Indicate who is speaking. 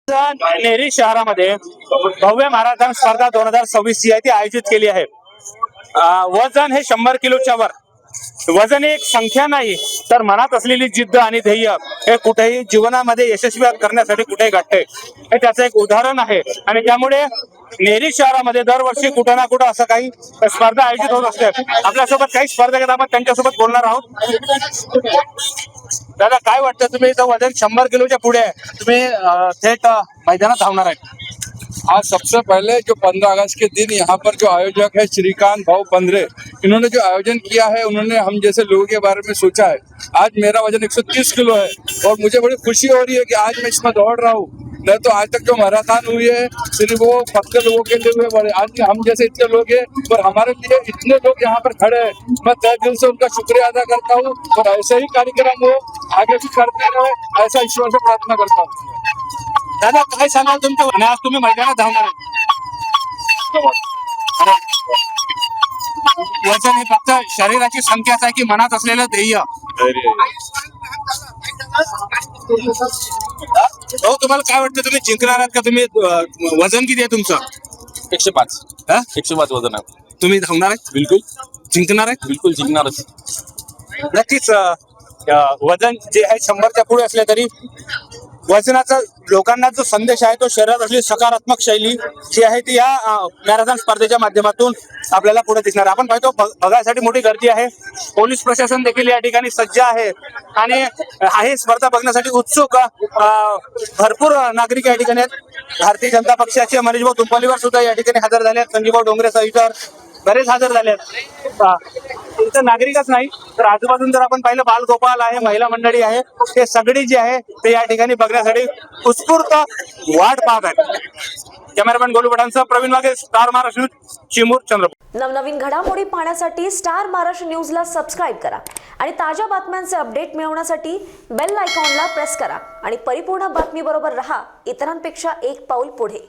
Speaker 1: नेरी शहरामध्ये भव्य मॅरेथॉन स्पर्धा 2026 जी आहे ती आयोजित केली आहे। वजन हे 100 किलोच्या वर। वजन एक संख्या नाही तर मनात असलेली जिद्द आणि ध्येय हे कुठेही जीवनामध्ये यशस्वी करण्यासाठी कुठेही घडते, हे त्याचं एक उदाहरण आहे। आणि त्यामुळे नेरी शहरामध्ये दरवर्षी कुठं ना कुठं असं काही स्पर्धा आयोजित होत असते। आपल्यासोबत काही स्पर्धक आहेत, आपण त्यांच्यासोबत बोलणार आहोत। दादा, काय वाटतं, तुम्ही इथं वजन 100 किलोच्या पुढे आहे, तुम्ही थेट मैदानात धावणार आहे।
Speaker 2: आज सबसे पहले जो 15 अगस्त के दिन यहाँ पर जो आयोजक है श्रीकांत भाव पंद्रे, इन्होंने जो आयोजन किया है, उन्होंने हम जैसे लोगों के बारे में सोचा है। आज मेरा वजन 130 किलो है और मुझे बड़ी खुशी हो रही है कि आज मैं इसमें दौड़ रहा हूँ। नहीं तो आज तक जो मैराथन हुई है सिर्फ वो पक्के लोगों के लिए हुए, बड़े आज हम जैसे इतने लोग हैं और हमारे लिए इतने लोग यहाँ पर खड़े हैं। मैं तहे दिल से उनका शुक्रिया अदा करता हूँ और ऐसे ही कार्यक्रम हो आगे भी करते रहे, ऐसा ईश्वर से प्रार्थना करता हूँ।
Speaker 1: दादा, काय सांगाल तुमच्या, आज तुम्ही मैदानात धावणार आहे। वजन हे फक्त शरीराची संख्याच आहे की मनात असलेलं ध्येय? भाऊ, तुम्हाला काय वाटतं, तुम्ही जिंकणार आहात का? तुम्ही वजन किती आहे तुमचं?
Speaker 2: 105 105 वजन आहे।
Speaker 1: तुम्ही धावणार आहे?
Speaker 2: बिलकुल
Speaker 1: जिंकणार आहे?
Speaker 2: बिलकुल जिंकणारच।
Speaker 1: नक्कीच वजन जे आहे 100च्या पुढे असले तरी वजनाचा लोकांना जो संदेश आहे तो शरीरात असलेली सकारात्मक शैली जी आहे ती या मॅरेथॉन स्पर्धेच्या माध्यमातून आपल्याला पुढे दिसणार। आपण पाहतो बघायसाठी मोठी गर्दी आहे, पोलीस प्रशासन देखील या ठिकाणी सज्ज आहे आणि ही स्पर्धा बघण्यासाठी उत्सुक भरपूर नागरिक या ठिकाणी आहेत। भारतीय जनता पक्षाचे मनीष भाऊ तुंपलीवर सुद्धा या ठिकाणी हजर झाले आहेत, संजीव भाऊ डोंगरे सहित बरेच हजर झाले आहेत। इथं नागरिकच नाही तर आजूबाजून जर आपण पाहिलं बालगोपाल आहे, महिला मंडळी आहे, ते सगळी जी आहे ते या ठिकाणी बघण्यासाठी उत्स्फूर्त वाट पाहत आहेत। कॅमेरामॅन गोलू पठाणसह प्रवीण वाघे, स्टार महाराष्ट्र न्यूज, चिमूर, चंद्रपूर।
Speaker 3: नवनवीन घडामोडी पाहण्यासाठी स्टार महाराष्ट्र न्यूजला सबस्क्राईब करा आणि ताज्या बातम्यांचे अपडेट मिळवण्यासाठी बेल आयकॉनला प्रेस करा आणि परिपूर्ण बातमी बरोबर रहा, इतरांपेक्षा एक पाऊल पुढे।